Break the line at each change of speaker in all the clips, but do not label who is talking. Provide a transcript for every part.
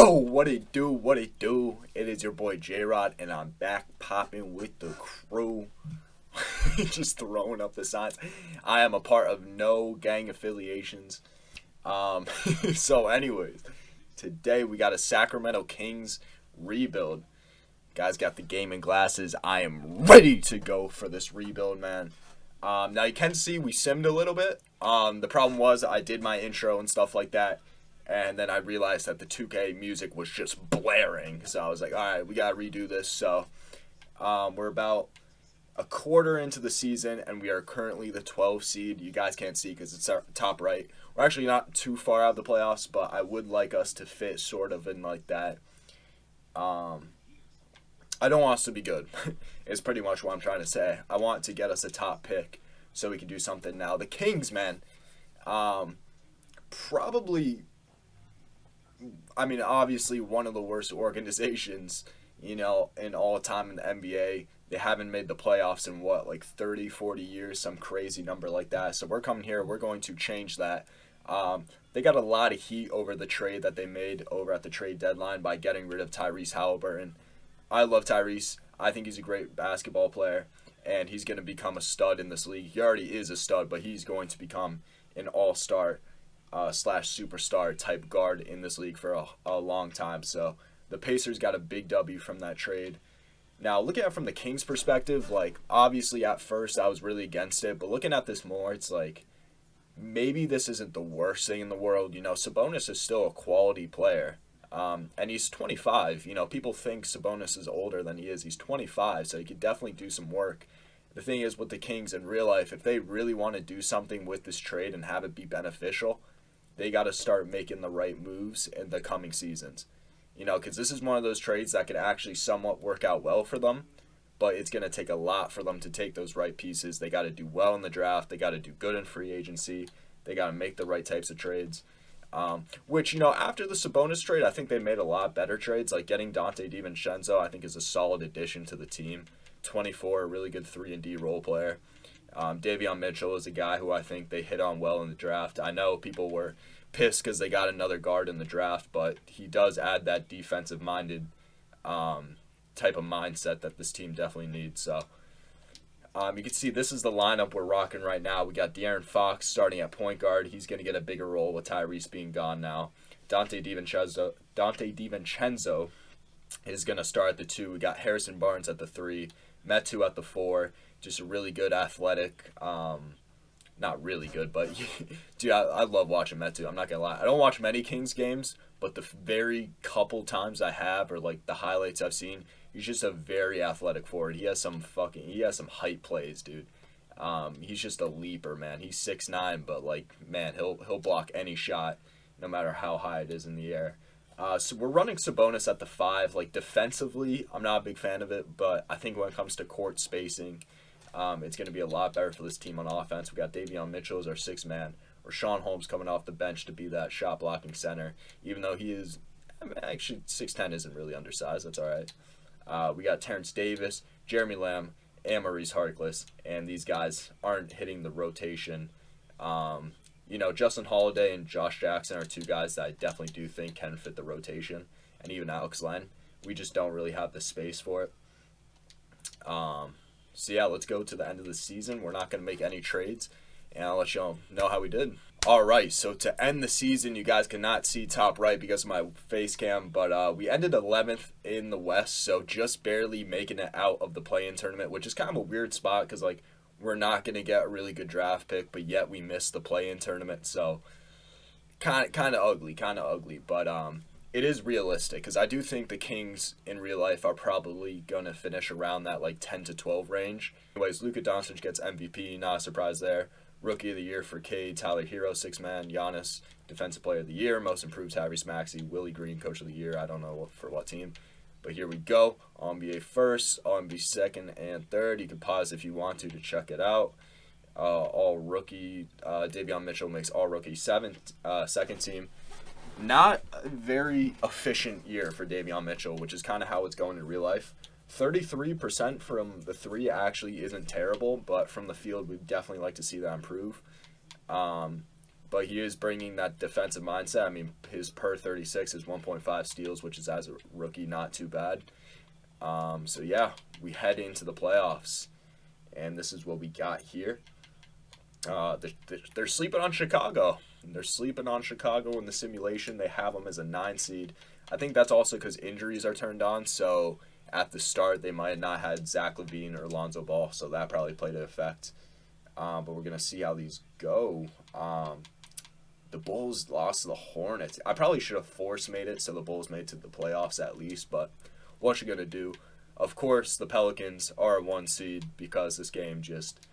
Yo, what it do, what it do? It is your boy J-Rod, and I'm back popping with the crew. Just throwing up the signs. I am a part of no gang affiliations. So anyways, today we got a Sacramento Kings rebuild. Guys got the gaming glasses. I am ready to go for this rebuild, man. Now you can see we simmed a little bit. The problem was I did my intro and stuff like that. And then I realized that the 2K music was just blaring. So I was like, all right, we got to redo this. So we're about a quarter into the season, and we are currently the 12th seed. You guys can't see because it's top right. We're actually not too far out of the playoffs, but I would like us to fit sort of in like that. I don't want us to be good is pretty much what I'm trying to say. I want to get us a top pick so we can do something now. The Kings, man, probably... I mean, obviously one of the worst organizations, in all time in the NBA. They haven't made the playoffs in, 30, 40 years, some crazy number like that. So we're coming here. We're going to change that. They got a lot of heat over the trade that they made over at the trade deadline by getting rid of Tyrese Halliburton. I love Tyrese. I think he's a great basketball player, and he's going to become a stud in this league. He already is a stud, but he's going to become an all-star slash superstar type guard in this league for a long time. So the Pacers got a big W from that trade. Now, looking at it from the Kings' perspective, obviously at first I was really against it, but looking at this more, it's maybe this isn't the worst thing in the world. Sabonis is still a quality player, and he's 25. People think Sabonis is older than he is. He's 25, so he could definitely do some work. The thing is with the Kings in real life, if they really want to do something with this trade and have it be beneficial, they got to start making the right moves in the coming seasons. Because this is one of those trades that could actually somewhat work out well for them, but it's going to take a lot for them to take those right pieces. They got to do well in the draft. They got to do good in free agency. They got to make the right types of trades. Which, after the Sabonis trade, I think they made a lot better trades. Like getting Donte DiVincenzo, I think is a solid addition to the team. 24, a really good 3-and-D role player. Davion Mitchell is a guy who I think they hit on well in the draft. I know people were pissed because they got another guard in the draft, but he does add that defensive-minded type of mindset that this team definitely needs. So you can see this is the lineup we're rocking right now. We got De'Aaron Fox starting at point guard. He's going to get a bigger role with Tyrese being gone now. Donte DiVincenzo is going to start at the 2. We got Harrison Barnes at the 3. Metu at the 4, just a really good athletic, not really good, but dude, I love watching Metu. I'm not gonna lie. I don't watch many Kings games, but the very couple times I have, or the highlights I've seen, he's just a very athletic forward. He has some height plays, dude. He's just a leaper, man. He's 6'9", but man, he'll block any shot, no matter how high it is in the air. So we're running Sabonis at the 5. Defensively, I'm not a big fan of it, but I think when it comes to court spacing, it's going to be a lot better for this team on offense. We got Davion Mitchell as our 6th man, or Sean Holmes coming off the bench to be that shot blocking center, even though he is, actually 6'10" isn't really undersized. That's all right. We got Terrence Davis, Jeremy Lamb, and Maurice Harkless, and these guys aren't hitting the rotation. Justin Holiday and Josh Jackson are 2 guys that I definitely do think can fit the rotation, and even Alex Len. We just don't really have the space for it. So yeah, let's go to the end of the season. We're not going to make any trades, and I'll let you know how we did. All right, so to end the season, you guys cannot see top right because of my face cam, but we ended 11th in the West, so just barely making it out of the play-in tournament, which is kind of a weird spot because we're not going to get a really good draft pick, but yet we missed the play-in tournament, so kind of ugly, but it is realistic because I do think the Kings in real life are probably going to finish around that 10 to 12 range. Anyways, Luka Doncic gets MVP, not a surprise there. Rookie of the Year for Cade, Tyler Hero, 6th man, Giannis, Defensive Player of the Year, Most Improved Tyrese Maxey, Willie Green, Coach of the Year, I don't know for what team. But here we go. All-NBA first, All-NBA second, and third. You can pause if you want to check it out. All-rookie, Davion Mitchell makes all-rookie second team. Not a very efficient year for Davion Mitchell, which is kind of how it's going in real life. 33% from the 3 actually isn't terrible, but from the field, we'd definitely like to see that improve. but he is bringing that defensive mindset. I mean, his per 36 is 1.5 steals, which is as a rookie not too bad. So yeah, we head into the playoffs, and this is what we got here. They're sleeping on Chicago. They're sleeping on Chicago in the simulation. They have them as a 9 seed. I think that's also because injuries are turned on. So at the start, they might have not had Zach LaVine or Lonzo Ball, so that probably played an effect. But we're gonna see how these go. The Bulls lost to the Hornets. I probably should have force made it so the Bulls made it to the playoffs at least. But what you gonna do? Of course, the Pelicans are a 1 seed because this game just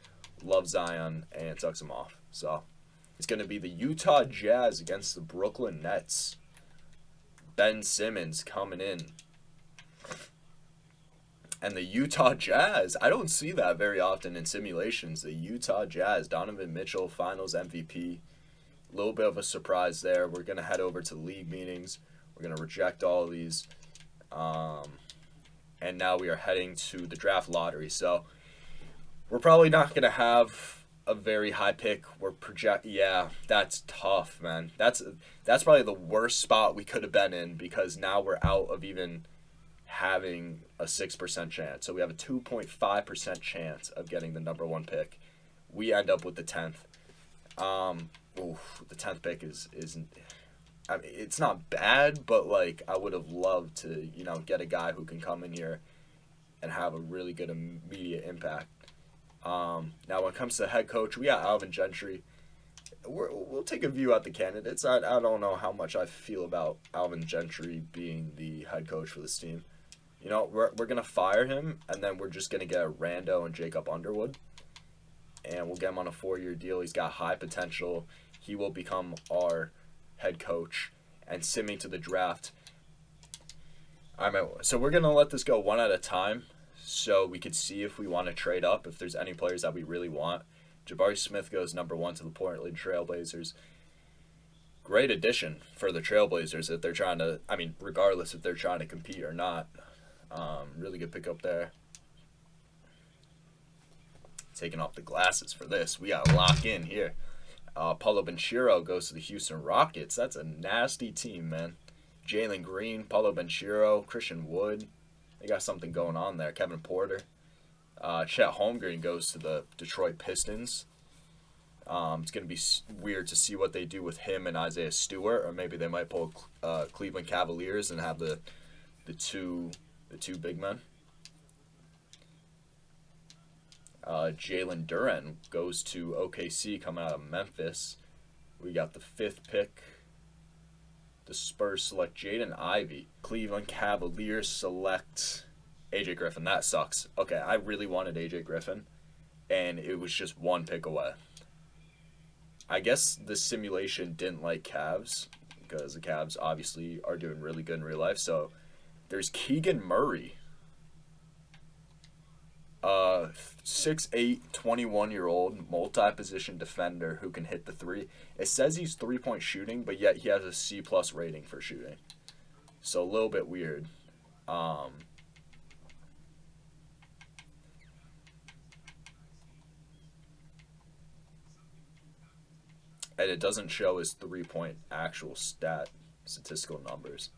loves Zion and sucks him off. So it's going to be the Utah Jazz against the Brooklyn Nets. Ben Simmons coming in. And the Utah Jazz, I don't see that very often in simulations. The Utah Jazz, Donovan Mitchell, finals MVP. A little bit of a surprise there. We're going to head over to league meetings. We're going to reject all of these. And now we are heading to the draft lottery. So we're probably not going to have a very high pick. Yeah, that's tough, man. That's probably the worst spot we could have been in because now we're out of even having a 6% chance. So we have a 2.5% chance of getting the number 1 pick. We end up with the 10th. The 10th pick isn't. I mean, it's not bad, but like I would have loved to, get a guy who can come in here and have a really good immediate impact. Now, when it comes to head coach, we got Alvin Gentry. We'll take a view at the candidates. I don't know how much I feel about Alvin Gentry being the head coach for this team. We're going to fire him, and then we're just going to get Rando and Jacob Underwood. And we'll get him on a 4-year deal. He's got high potential. He will become our head coach and send me to the draft. So we're going to let this go one at a time so we could see if we want to trade up, if there's any players that we really want. Jabari Smith goes number 1 to the Portland Trailblazers. Great addition for the Trailblazers if they're trying to, regardless if they're trying to compete or not. Really good pickup there. Taking off the glasses for this. We got to lock in here. Paulo Banchero goes to the Houston Rockets. That's a nasty team, man. Jalen Green, Paulo Banchero, Christian Wood. They got something going on there. Kevin Porter. Chet Holmgren goes to the Detroit Pistons. It's going to be weird to see what they do with him and Isaiah Stewart, or maybe they might pull Cleveland Cavaliers and have the two big men. Jalen Duren goes to OKC coming out of Memphis. We got the 5th pick. The Spurs select Jaden Ivey. Cleveland Cavaliers select AJ Griffin. That sucks. Okay, I really wanted AJ Griffin, and it was just 1 pick away. I guess the simulation didn't like Cavs because the Cavs obviously are doing really good in real life. So there's Keegan Murray. 6'8", 21-year-old multi-position defender who can hit the 3. It says he's 3-point shooting, but yet he has a C+ rating for shooting. So a little bit weird. And it doesn't show his 3-point actual statistical numbers.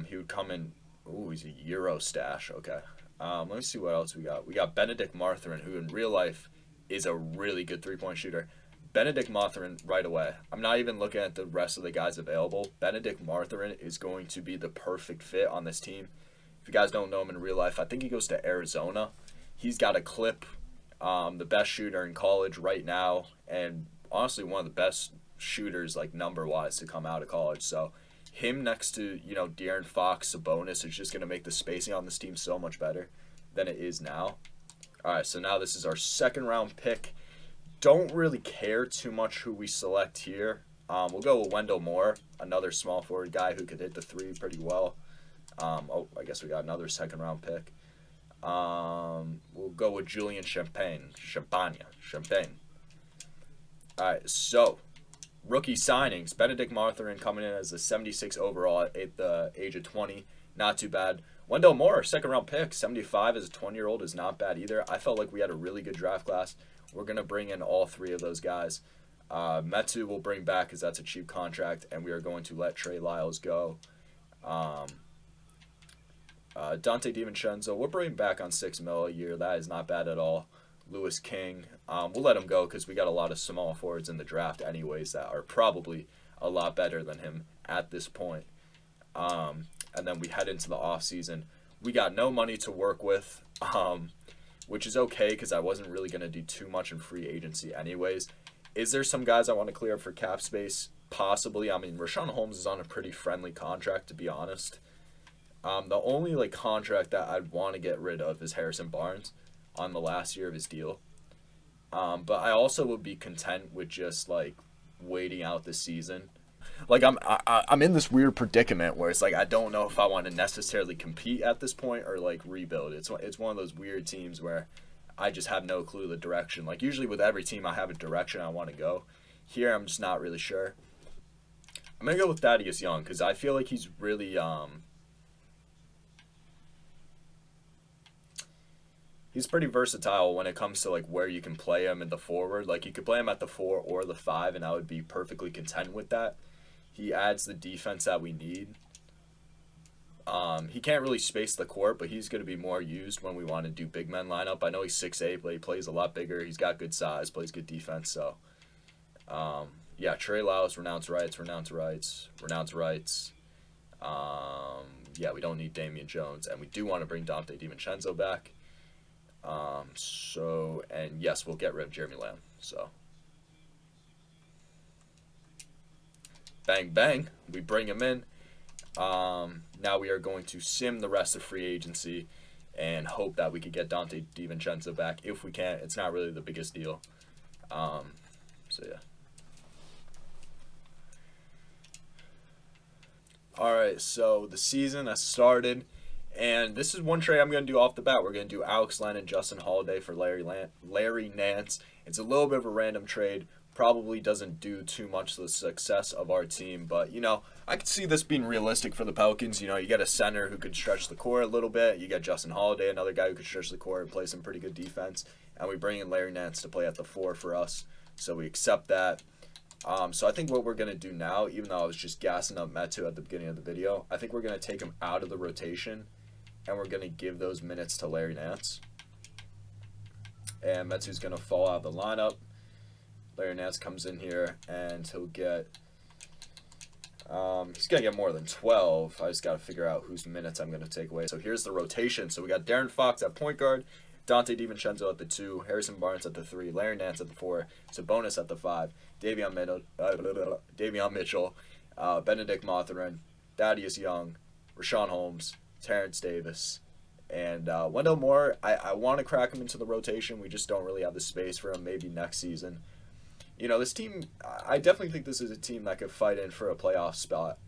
He would come in. Ooh, he's a Euro stash. Okay. Let me see what else we got. We got Benedict Marthan, who in real life is a really good 3-point shooter. Benedict Marthan right away. I'm not even looking at the rest of the guys available. Benedict Marthan is going to be the perfect fit on this team. If you guys don't know him in real life, I think he goes to Arizona. He's got a clip, the best shooter in college right now, and honestly one of the best shooters like number-wise to come out of college. So him next to, De'Aaron Fox, Sabonis is just going to make the spacing on this team so much better than it is now. All right, so now this is our 2nd-round pick. Don't really care too much who we select here. We'll go with Wendell Moore, another small forward guy who could hit the 3 pretty well. I guess we got another 2nd-round pick. We'll go with Julian Champagne. All right, so rookie signings. Benedict Marthan coming in as a 76 overall at the age of 20. Not too bad. Wendell Moore, 2nd-round pick. 75 as a 20-year-old is not bad either. I felt like we had a really good draft class. We're going to bring in all 3 of those guys. Metu will bring back because that's a cheap contract, and we are going to let Trey Lyles go. Dante DiVincenzo, we'll bring him back on $6 million a year. That is not bad at all. Lewis King, we'll let him go because we got a lot of small forwards in the draft anyways that are probably a lot better than him at this point. And then we head into the offseason. We got no money to work with, which is okay because I wasn't really going to do too much in free agency anyways. Is there some guys I want to clear up for cap space? Possibly. I mean, Richaun Holmes is on a pretty friendly contract, to be honest. The only contract that I'd want to get rid of is Harrison Barnes on the last year of his deal. But I also would be content with just waiting out the season. I'm in this weird predicament where it's I don't know if I want to necessarily compete at this point or rebuild. It's one of those weird teams where I just have no clue the direction. Usually with every team I have a direction I want to go. Here I'm just not really sure. I'm gonna go with Thaddeus Young because I feel like he's really he's pretty versatile when it comes to where you can play him in the forward. You could play him at the 4 or the 5, and I would be perfectly content with that. He adds the defense that we need. He can't really space the court, but he's going to be more used when we want to do big men lineup. I know he's 6'8", but he plays a lot bigger. He's got good size, plays good defense. So, yeah, Trey Lyles, renounce rights. Yeah, we don't need Damian Jones, and we do want to bring Dante DiVincenzo back. And yes, we'll get rid of Jeremy Lamb. So, bang, bang, we bring him in. Now we are going to sim the rest of free agency and hope that we could get Dante DiVincenzo back. If we can't, it's not really the biggest deal. So, yeah. All right, so the season has started. And this is one trade I'm going to do off the bat. We're going to do Alex Len and Justin Holiday for Larry Nance. It's a little bit of a random trade. Probably doesn't do too much to the success of our team. But, I could see this being realistic for the Pelicans. You get a center who could stretch the court a little bit. You got Justin Holiday, another guy who could stretch the court and play some pretty good defense. And we bring in Larry Nance to play at the 4 for us. So we accept that. So I think what we're going to do now, even though I was just gassing up Metu at the beginning of the video, I think we're going to take him out of the rotation. And we're going to give those minutes to Larry Nance. And Metu's going to fall out of the lineup. Larry Nance comes in here, and he'll get... he's going to get more than 12. I just got to figure out whose minutes I'm going to take away. So here's the rotation. So we got De'Aaron Fox at point guard, Dante DiVincenzo at the 2, Harrison Barnes at the 3, Larry Nance at the 4, Sabonis at the 5, Davion Mitchell, Benedict Marthan, Thaddeus Young, Richaun Holmes, Terrence Davis, and Wendell Moore. I want to crack him into the rotation. We just don't really have the space for him. Maybe next season. This team, I definitely think this is a team that could fight in for a playoff spot.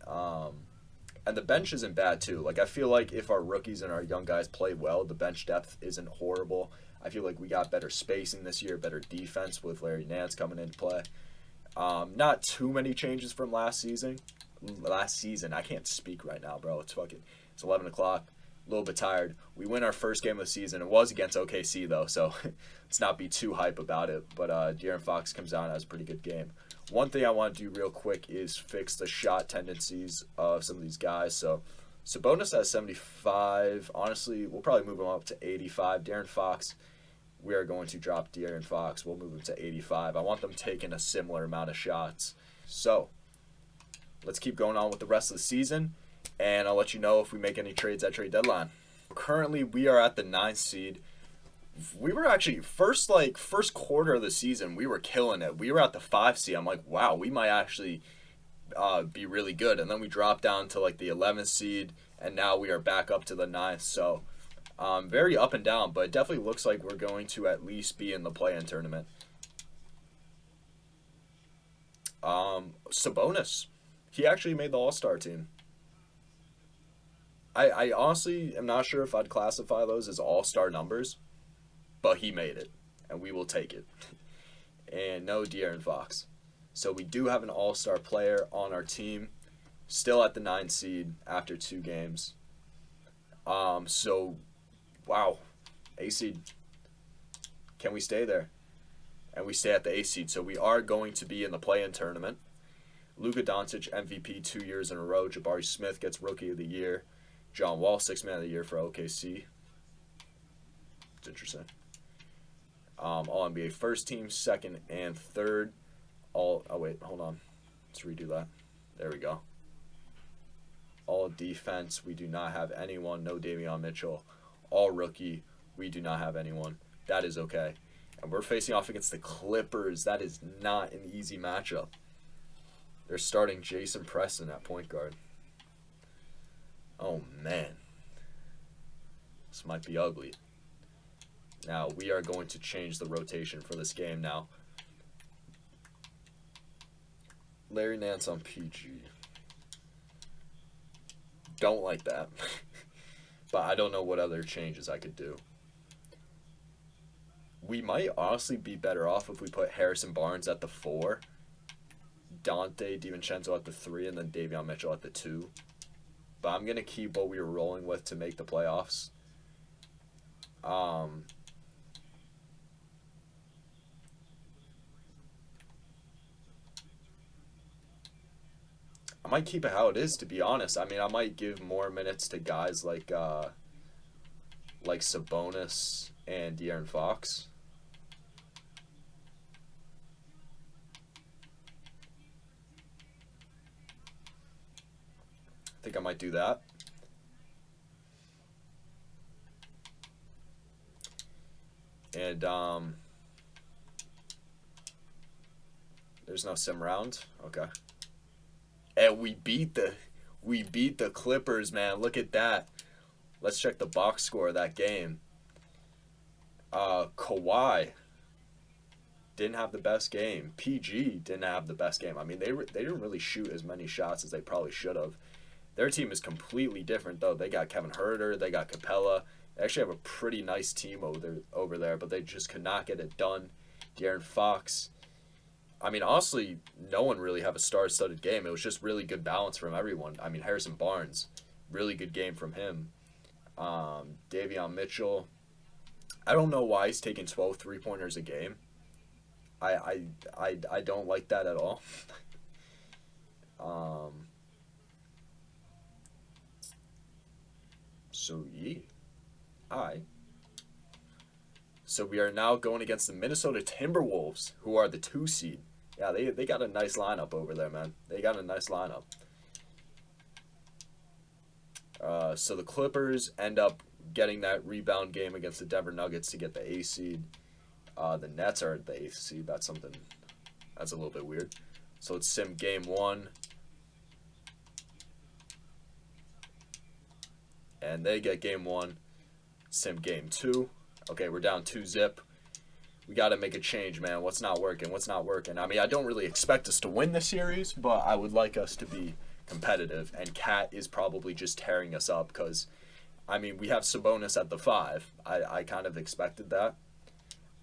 And the bench isn't bad, too. I feel like if our rookies and our young guys play well, the bench depth isn't horrible. I feel like we got better spacing this year, better defense with Larry Nance coming into play. Not too many changes from last season. I can't speak right now, bro. It's 11 o'clock. A little bit tired. We win our first game of the season. It was against OKC, though, so let's not be too hype about it. But De'Aaron Fox comes out and has a pretty good game. One thing I want to do real quick is fix the shot tendencies of some of these guys. So Sabonis has 75. Honestly, we'll probably move him up to 85. De'Aaron Fox, we are going to drop De'Aaron Fox. We'll move him to 85. I want them taking a similar amount of shots. So let's keep going on with the rest of the season. And I'll let you know if we make any trades at trade deadline. Currently, we are at the 9th seed. We were actually, first quarter of the season, we were killing it. We were at the 5 seed. I'm like, wow, we might actually be really good. And then we dropped down to the 11th seed, and now we are back up to the 9th. So very up and down, but it definitely looks like we're going to at least be in the play-in tournament. Sabonis, he actually made the All-Star team. I honestly am not sure if I'd classify those as all-star numbers, but he made it, and we will take it. And no De'Aaron Fox. So we do have an all-star player on our team, still at the 9th seed after 2 games. So, wow, A seed. Can we stay there? and we stay at the 8th seed. So we are going to be in the play-in tournament. Luka Doncic, MVP 2 years in a row. Jabari Smith gets Rookie of the Year. John Wall, 6th Man of the Year for OKC. It's interesting. All NBA first team, second and third. Oh wait, hold on. Let's redo that. There we go. All defense, we do not have anyone. No Davion Mitchell. All rookie, we do not have anyone. That is okay. And we're facing off against the Clippers. That is not an easy matchup. They're starting Jason Preston at point guard. Oh, man. This might be ugly. Now, we are going to change the rotation for this game now. Larry Nance on PG. Don't like that. But I don't know what other changes I could do. We might honestly be better off if we put Harrison Barnes at the 4, Dante DiVincenzo at the 3, and then Davion Mitchell at the 2. But I'm going to keep what we were rolling with to make the playoffs. I might keep it how it is, to be honest. I mean, I might give more minutes to guys like Sabonis and De'Aaron Fox. I think I might do that. And there's no sim round. Okay. And we beat the Clippers, man. Look at that. Let's check the box score of that game. Kawhi didn't have the best game. PG didn't have the best game. I mean, they didn't really shoot as many shots as they probably should have. Their team is completely different, though. They got Kevin Huerter. They got Capella. They actually have a pretty nice team over there, but they just could not get it done. De'Aaron Fox. I mean, honestly, no one really have a star-studded game. It was just really good balance from everyone. I mean, Harrison Barnes, really good game from him. Davion Mitchell. I don't know why he's taking 12 three-pointers a game. I don't like that at all. So, yeah. So we are now going against the Minnesota Timberwolves, who are the 2 seed. Yeah, they got a nice lineup over there, man. They got a nice lineup. So the Clippers end up getting that rebound game against the Denver Nuggets to get the 8th seed. The Nets are the 8th seed. That's a little bit weird. So it's sim game 1. And they get game 1. Sim game 2. Okay, we're down 2-0. We got to make a change, man. What's not working? I mean, I don't really expect us to win the series, but I would like us to be competitive. And Cat is probably just tearing us up because, I mean, we have Sabonis at the 5. I kind of expected that.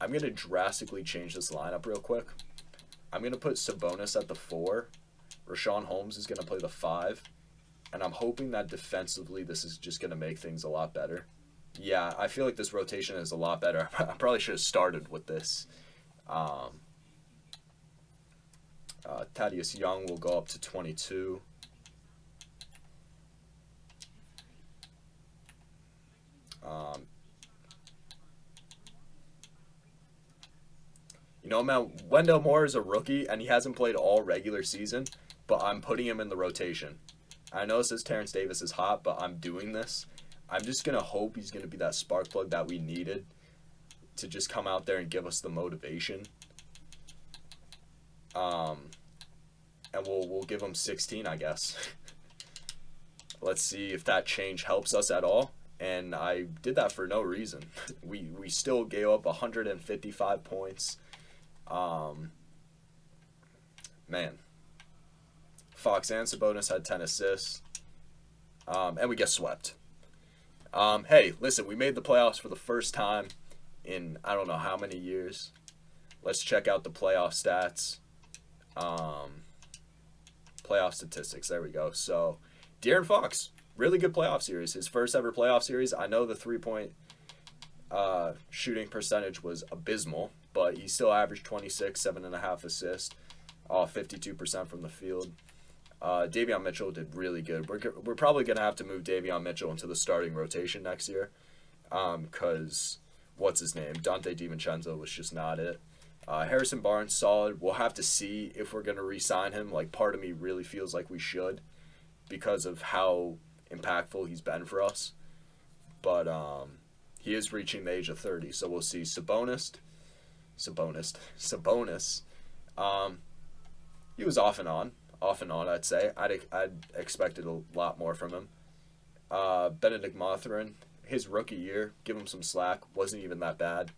I'm going to drastically change this lineup real quick. I'm going to put Sabonis at the 4. Rashawn Holmes is going to play the 5. And I'm hoping that defensively this is just going to make things a lot better. Yeah, I feel like this rotation is a lot better. I probably should have started with this. Thaddeus Young will go up to 22. You know, man, Wendell Moore is a rookie, and he hasn't played all regular season, but I'm putting him in the rotation. I know it says Terrence Davis is hot, but I'm doing this. I'm just going to hope he's going to be that spark plug that we needed to just come out there and give us the motivation. And we'll give him 16, I guess. Let's see if that change helps us at all. And I did that for no reason. We still gave up 155 points. Man. Fox and Sabonis had 10 assists. And we get swept. Hey, listen, we made the playoffs for the first time in I don't know how many years. Let's check out the playoff stats. Playoff statistics. There we go. So, De'Aaron Fox, really good playoff series. His first ever playoff series. I know the 3-point shooting percentage was abysmal, but he still averaged 26, 7.5 assists, 52% from the field. Davion Mitchell did really good. We're probably going to have to move Davion Mitchell into the starting rotation next year because, what's his name? Dante DiVincenzo was just not it. Harrison Barnes, solid. We'll have to see if we're going to re-sign him. Like, part of me really feels like we should because of how impactful he's been for us. But he is reaching the age of 30, so we'll see. Sabonis. He was off and on, I'd say. I'd expected a lot more from him. Benedict Marthan, his rookie year, give him some slack, wasn't even that bad.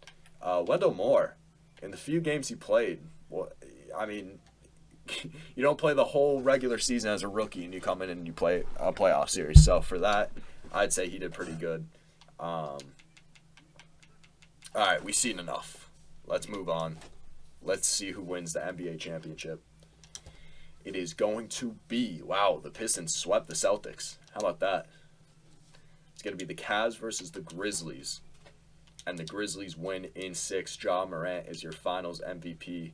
Wendell Moore, in the few games he played, well, I mean, you don't play the whole regular season as a rookie and you come in and you play a playoff series. So for that, I'd say he did pretty good. All right, we've seen enough. Let's move on. Let's see who wins the NBA championship. It is going to be, wow, the Pistons swept the Celtics. How about that? It's going to be the Cavs versus the Grizzlies. And the Grizzlies win in 6. Ja Morant is your finals MVP.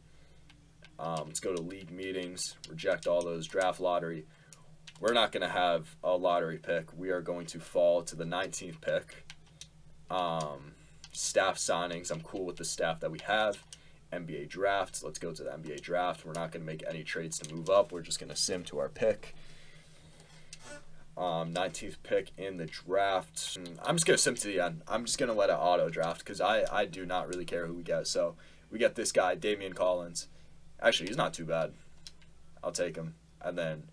Let's go to league meetings, reject all those draft lottery. We're not going to have a lottery pick. We are going to fall to the 19th pick. Staff signings, I'm cool with the staff that we have. NBA drafts, let's go to the NBA draft. We're not going to make any trades to move up. We're just going to sim to our pick. 19th pick in the draft. I'm just going to sim to the end. I'm just going to let it auto draft because I do not really care who we get. So we get this guy, Damian Collins. Actually, he's not too bad. I'll take him. And then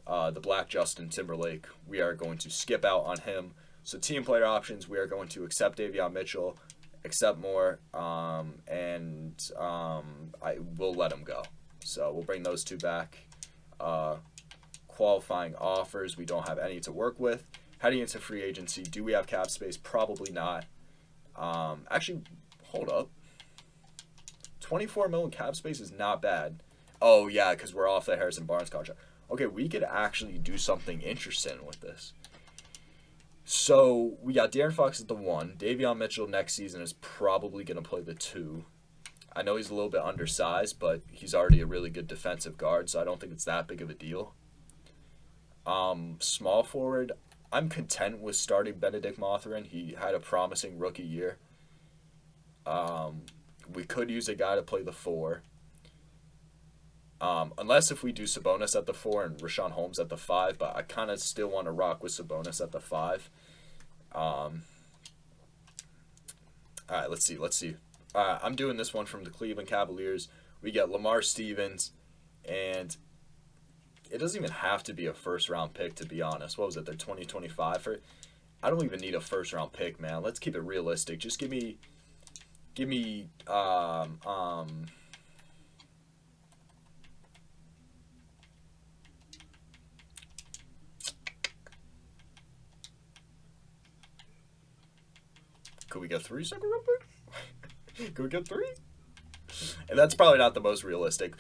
the Black Justin Timberlake, we are going to skip out on him. So team player options, we are going to accept Davion Mitchell, accept Moore, and I will let him go. So we'll bring those two back. Qualifying offers, we don't have any to work with. Heading into free agency, do we have cap space? Probably not. Actually, hold up. 24 million cap space is not bad. Oh, yeah, because we're off the Harrison Barnes contract. Okay, we could actually do something interesting with this. So we got De'Aaron Fox at the 1. Davion Mitchell next season is probably going to play the 2. I know he's a little bit undersized, but he's already a really good defensive guard, so I don't think it's that big of a deal. Small forward, I'm content with starting Benedict Marthan. He had a promising rookie year. We could use a guy to play the 4. Unless if we do Sabonis at the 4 and Richaun Holmes at the 5, but I kind of still want to rock with Sabonis at the 5. All right, let's see. All right, I'm doing this one from the Cleveland Cavaliers. We get Lamar Stevens, and it doesn't even have to be a first-round pick, to be honest. What was it, they're 2025? I don't even need a first-round pick, man. Let's keep it realistic. Just give me could we get 3 second round pick? Could we get 3? And that's probably not the most realistic.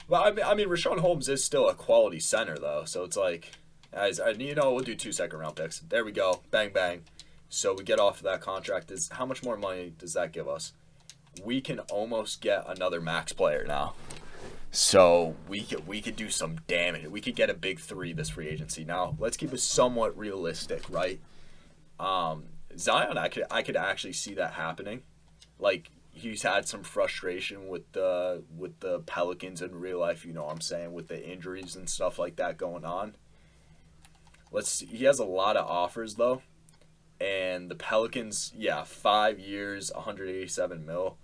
But I mean, Richaun Holmes is still a quality center, though. So it's like, we'll do 2 second round picks. There we go. Bang, bang. So we get off of that contract. How much more money does that give us? We can almost get another max player now. So we could do some damage. We could get a big 3 this free agency. Now, let's keep it somewhat realistic, right? Zion, I could actually see that happening. Like, he's had some frustration with the Pelicans in real life, you know what I'm saying, with the injuries and stuff like that going on. Let's see. He has a lot of offers, though. And the Pelicans, 5 years, 187 mil.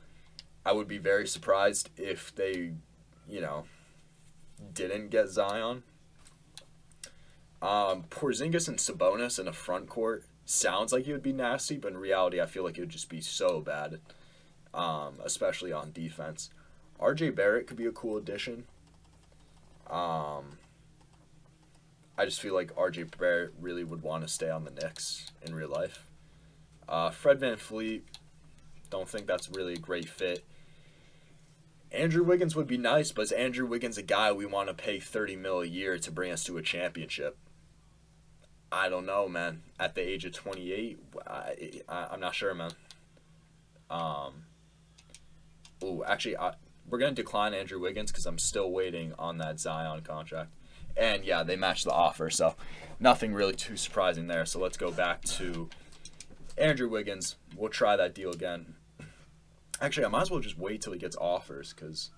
I would be very surprised if they, didn't get Zion. Porzingis and Sabonis in a front court sounds like it would be nasty, but in reality, I feel like it would just be so bad, especially on defense. RJ Barrett could be a cool addition. I just feel like RJ Barrett really would want to stay on the Knicks in real life. Fred VanVleet, don't think that's really a great fit. Andrew Wiggins would be nice, but is Andrew Wiggins a guy we want to pay $30 million a year to bring us to a championship? I don't know, man. At the age of 28, I'm not sure, man. Ooh, actually, we're going to decline Andrew Wiggins because I'm still waiting on that Zion contract. And, yeah, they matched the offer, so nothing really too surprising there. So let's go back to Andrew Wiggins. We'll try that deal again. Actually, I might as well just wait till he gets offers because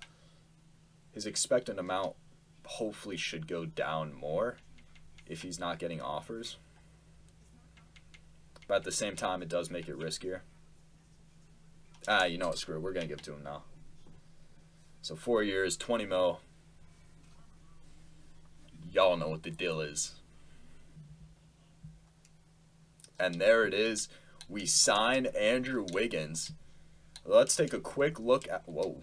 his expected amount hopefully should go down more if he's not getting offers. But at the same time, it does make it riskier. You know what, screw it. We're going to give it to him now. So 4 years, 20 mil. Y'all know what the deal is. And there it is. We sign Andrew Wiggins. Let's take a quick look at... Whoa.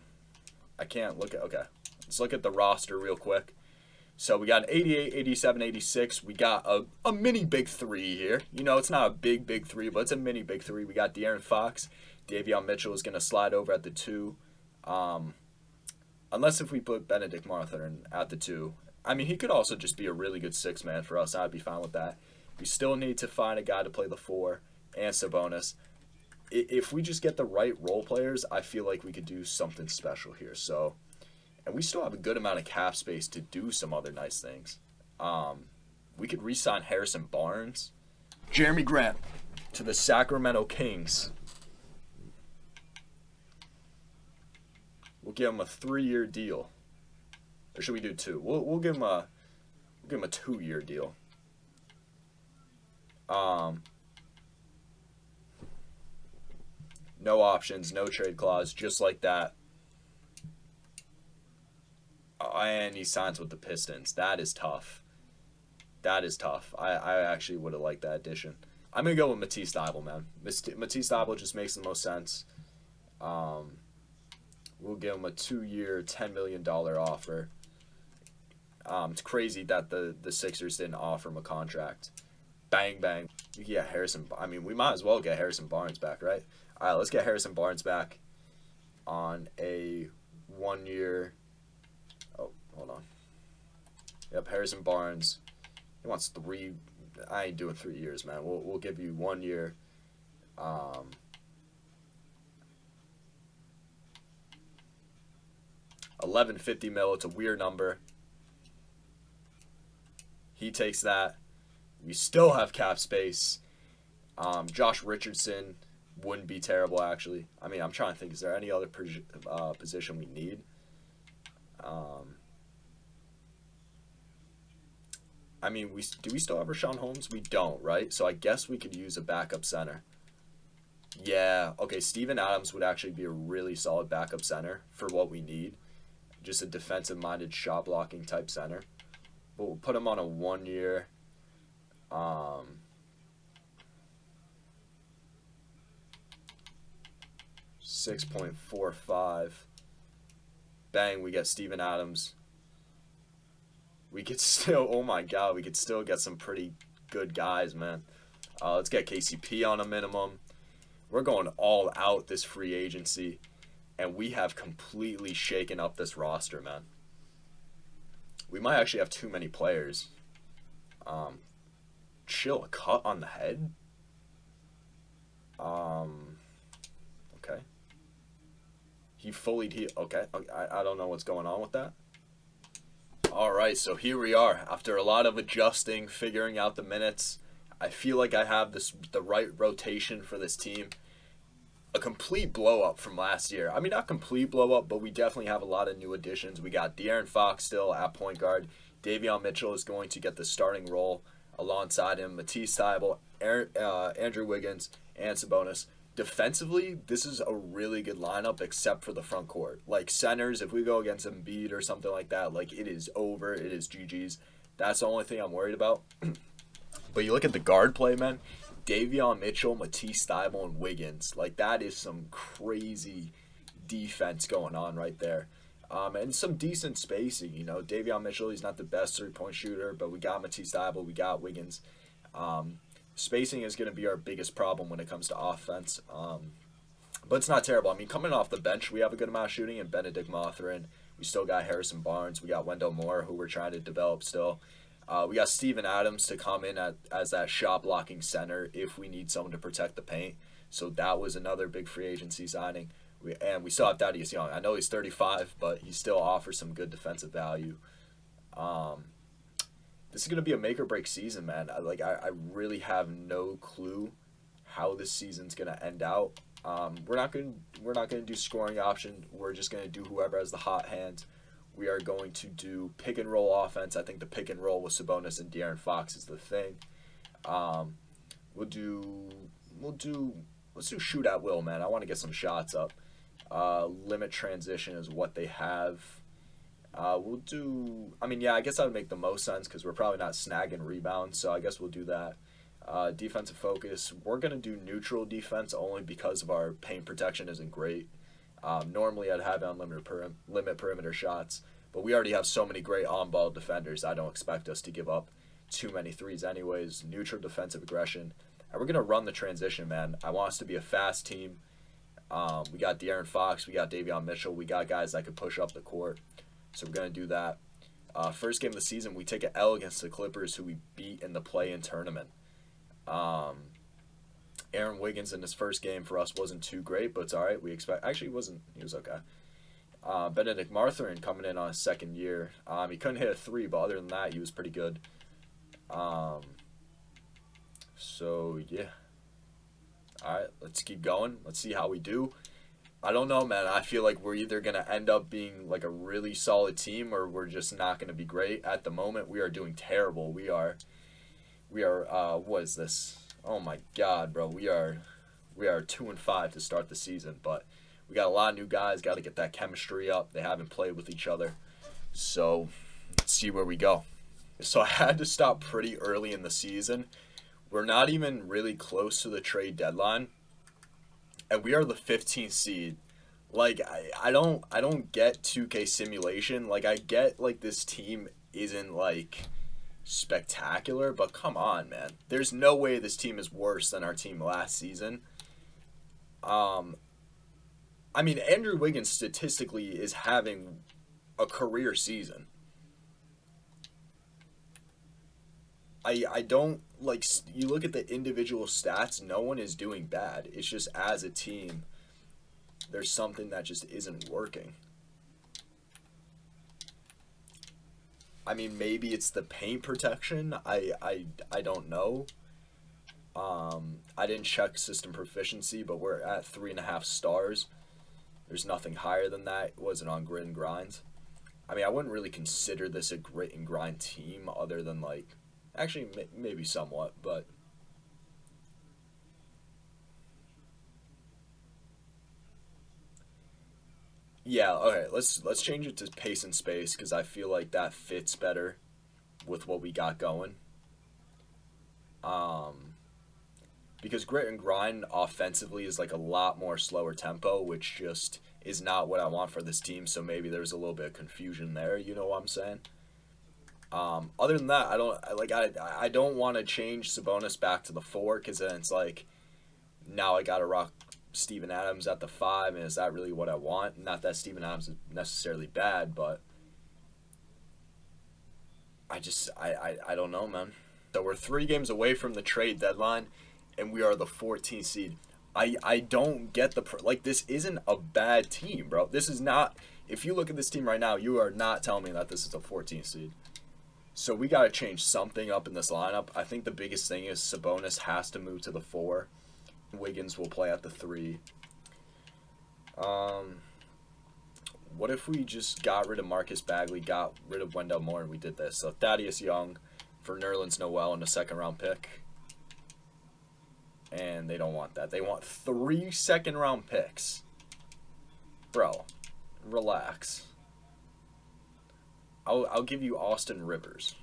I can't look at... Okay. Let's look at the roster real quick. So we got an 88, 87, 86. We got a mini big three here. You know, it's not a big three, but it's a mini big three. We got De'Aaron Fox. Davion Mitchell is going to slide over at the 2. Unless if we put Benedict Marthan at the 2. I mean, he could also just be a really good 6-man for us. I'd be fine with that. We still need to find a guy to play the 4 and Sabonis. If we just get the right role players, I feel like we could do something special here. So, and we still have a good amount of cap space to do some other nice things. We could re-sign Harrison Barnes. Jeremy Grant to the Sacramento Kings. We'll give him a 3-year deal. Or should we do 2? We'll give him a 2-year deal. No options, no trade clause, just like that. And he signs with the Pistons. That is tough. That is tough. I actually would have liked that addition. I'm going to go with Matisse Thybulle, man. Matisse Thybulle just makes the most sense. We'll give him a 2-year, $10 million offer. It's crazy that the Sixers didn't offer him a contract. Bang, bang. You get Harrison. I mean, we might as well get Harrison Barnes back, right? All right, let's get Harrison Barnes back on a 1-year. Oh, hold on. Yep, Harrison Barnes. He wants 3. I ain't doing 3 years, man. We'll give you 1 year. $11.50 mil. It's a weird number. He takes that. We still have cap space. Josh Richardson wouldn't be terrible, actually. I mean, I'm trying to think. Is there any other position we need? I mean, do we still have Rashawn Holmes? We don't, right? So I guess we could use a backup center. Yeah. Okay, Steven Adams would actually be a really solid backup center for what we need. Just a defensive-minded, shot-blocking type center. But we'll put him on a 1-year... 6.45. Bang, we get Steven Adams. We could still, oh my god, we could still get some pretty good guys, man. Let's get KCP on a minimum. We're going all out this free agency, and we have completely shaken up this roster, man. We might actually have too many players. Chill, a cut on the head? Okay. He fully, okay, I don't know what's going on with that. Alright, so here we are. After a lot of adjusting, figuring out the minutes, I feel like I have the right rotation for this team. A complete blow-up from last year. I mean, not complete blow-up, but we definitely have a lot of new additions. We got De'Aaron Fox still at point guard. Davion Mitchell is going to get the starting role alongside him. Matisse Thybulle, Andrew Wiggins, and Sabonis. Defensively, this is a really good lineup except for the front court. Like centers, if we go against Embiid or something like that, like it is over. It is GG's. That's the only thing I'm worried about. But you look at the guard play, man. Davion Mitchell, Matisse Thybulle, and Wiggins. Like, that is some crazy defense going on right there. And some decent spacing, you know. Davion Mitchell, he's not the best three-point shooter, but we got Matisse Thybulle, we got Wiggins. Spacing is going to be our biggest problem when it comes to offense. But it's not terrible. I mean, coming off the bench, we have a good amount of shooting, and Benedict Marthan. We still got Harrison Barnes. We got Wendell Moore, who we're trying to develop still. We got Steven Adams to come in as that shot-blocking center if we need someone to protect the paint. So that was another big free agency signing. We still have Thaddeus Young. I know he's 35, but he still offers some good defensive value. Um, this is gonna be a make or break season, man. I really have no clue how this season's gonna end out. We're not gonna do scoring option. We're just gonna do whoever has the hot hand. We are going to do pick and roll offense. I think the pick and roll with Sabonis and De'Aaron Fox is the thing. Um, we'll do let's do shoot at will, man. I want to get some shots up. Limit transition is what they have. We'll do. I mean, yeah, I guess that would make the most sense because we're probably not snagging rebounds, so I guess we'll do that. Defensive focus. We're gonna do neutral defense only because of our paint protection isn't great. Normally, I'd have unlimited limit perimeter shots, but we already have so many great on-ball defenders. I don't expect us to give up too many threes, anyways. Neutral defensive aggression, and we're gonna run the transition, man. I want us to be a fast team. We got De'Aaron Fox, we got Davion Mitchell, we got guys that could push up the court, so we're gonna do that. First game of the season, we take an L against the Clippers, who we beat in the play-in tournament. Aaron Wiggins in his first game for us wasn't too great, but it's all right. Actually, he was okay. Benedict Marthan coming in on his second year. He couldn't hit a three, but other than that, he was pretty good. So yeah. All right, let's keep going. Let's see how we do. I don't know, man. I feel like we're either going to end up being like a really solid team or we're just not going to be great. At the moment, we are doing terrible. We are what is this? Oh my God, bro. We are 2-5 to start the season, but we got a lot of new guys, got to get that chemistry up. They haven't played with each other. So, let's see where we go. So I had to stop pretty early in the season. We're not even really close to the trade deadline. And we are the 15th seed. Like I don't get 2K simulation. Like I get like this team isn't like spectacular, but come on, man. There's no way this team is worse than our team last season. I mean, Andrew Wiggins statistically is having a career season. I don't, like, you look at the individual stats, no one is doing bad. It's just as a team, there's something that just isn't working. I mean, maybe it's the paint protection. I don't know. I didn't check system proficiency, but we're at 3.5 stars. There's nothing higher than that. It wasn't on grit and grind. I mean, I wouldn't really consider this a grit and grind team other than, like, actually maybe somewhat, but yeah, okay, let's change it to pace and space because I feel like that fits better with what we got going. Because grit and grind offensively is like a lot more slower tempo, which just is not what I want for this team. So maybe there's a little bit of confusion there. You know what I'm saying? Other than that, I don't want to change Sabonis back to the 4 because then it's like now I gotta rock Steven Adams at the 5, and is that really what I want? Not that Steven Adams is necessarily bad, but I don't know, man. So we're 3 games away from the trade deadline, and we are the 14th seed. I don't get this isn't a bad team, bro. This is not. If you look at this team right now, you are not telling me that this is a 14th seed. So we got to change something up in this lineup. I think the biggest thing is Sabonis has to move to the 4. Wiggins will play at the 3. What if we just got rid of Marcus Bagley, got rid of Wendell Moore, and we did this? So Thaddeus Young for Nerlens Noel and a 2nd-round pick. And they don't want that. They want 3 2nd-round picks. Bro, relax. I'll give you Austin Rivers.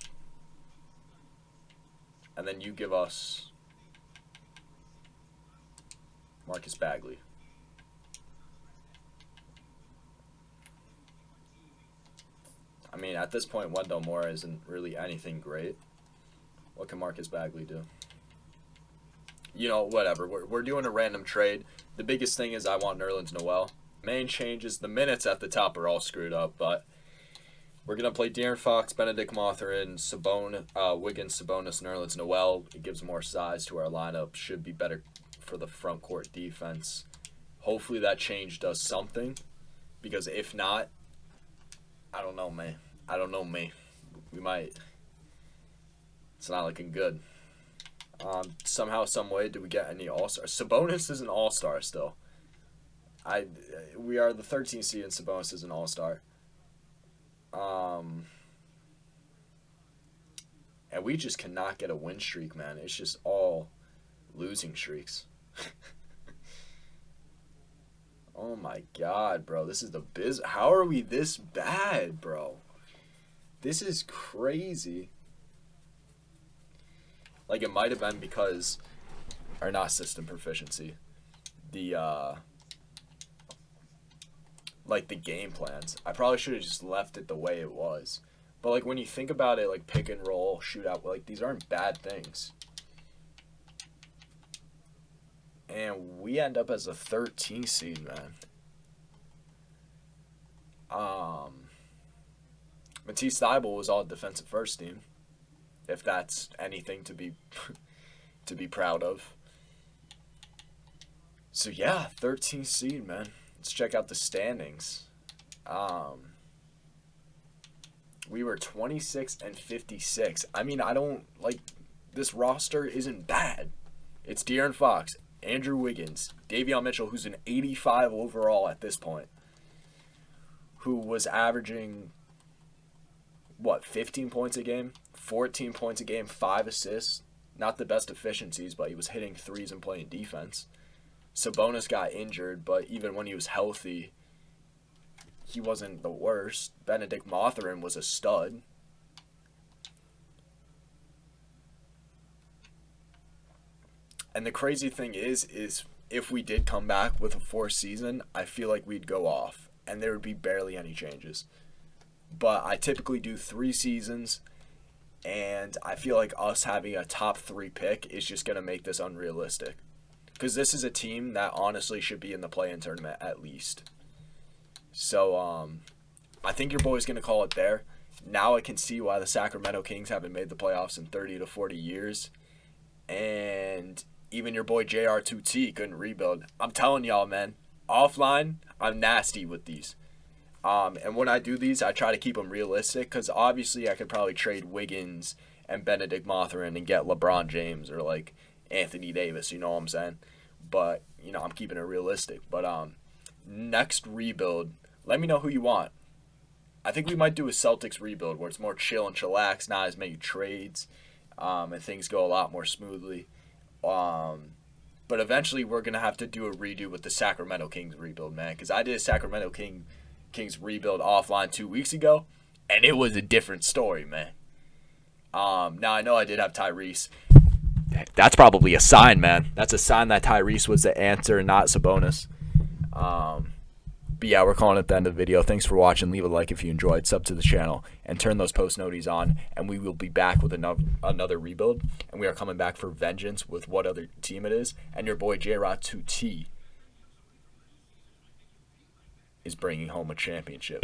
And then you give us Marcus Bagley. I mean, at this point, Wendell Moore isn't really anything great. What can Marcus Bagley do? You know, whatever. We're doing a random trade. The biggest thing is I want Nerlens Noel. Main changes, the minutes at the top are all screwed up, but we're going to play De'Aaron Fox, Benedict Marthan, Wiggins, Sabonis, Nerlens Noel. It gives more size to our lineup. Should be better for the front court defense. Hopefully that change does something, because if not, I don't know, man. We might. It's not looking good. Somehow, some way, did we get any all-stars? Sabonis is an all-star still. We are the 13th seed, and Sabonis is an all-star. And we just cannot get a win streak, man. It's just all losing streaks. Oh my God, bro. This is the biz. How are we this bad, bro? This is crazy. Like, it might have been because, or not system proficiency, the game plans. I probably should have just left it the way it was. But, like, when you think about it, like, pick and roll, shootout, like, these aren't bad things. And we end up as a 13th seed, man. Matisse Thybulle was all defensive first team, if that's anything to be proud of. So yeah, 13th seed, man. Let's check out the standings. We were 26 and 56. I mean, I don't like this roster isn't bad. It's De'Aaron Fox, Andrew Wiggins, Davion Mitchell, who's an 85 overall at this point, who was averaging, 15 points a game, 14 points a game, 5 assists. Not the best efficiencies, but he was hitting threes and playing defense. Sabonis got injured, but even when he was healthy, he wasn't the worst. Benedict Marthan was a stud. And the crazy thing is if we did come back with a fourth season, I feel like we'd go off, and there would be barely any changes. But I typically do 3 seasons, and I feel like us having a top 3 pick is just going to make this unrealistic. Because this is a team that honestly should be in the play-in tournament at least. So, I think your boy's going to call it there. Now I can see why the Sacramento Kings haven't made the playoffs in 30 to 40 years. And even your boy JR2T couldn't rebuild. I'm telling y'all, man, offline, I'm nasty with these. And when I do these, I try to keep them realistic, because obviously I could probably trade Wiggins and Benedict Marthan and get LeBron James or like Anthony Davis, you know what I'm saying? But, you know, I'm keeping it realistic. But next rebuild, let me know who you want. I think we might do a Celtics rebuild where it's more chill and chillax, not as many trades, and things go a lot more smoothly. But eventually we're going to have to do a redo with the Sacramento Kings rebuild, man, because I did a Sacramento Kings rebuild offline 2 weeks ago, and it was a different story, man. Now I know I did have Tyrese. That's probably a sign, man. That's a sign that Tyrese was the answer, not Sabonis. But yeah, we're calling it the end of the video. Thanks for watching. Leave a like if you enjoyed. Sub to the channel and turn those post noties on. And we will be back with another rebuild. And we are coming back for vengeance with what other team it is. And your boy J-Rod2T is bringing home a championship.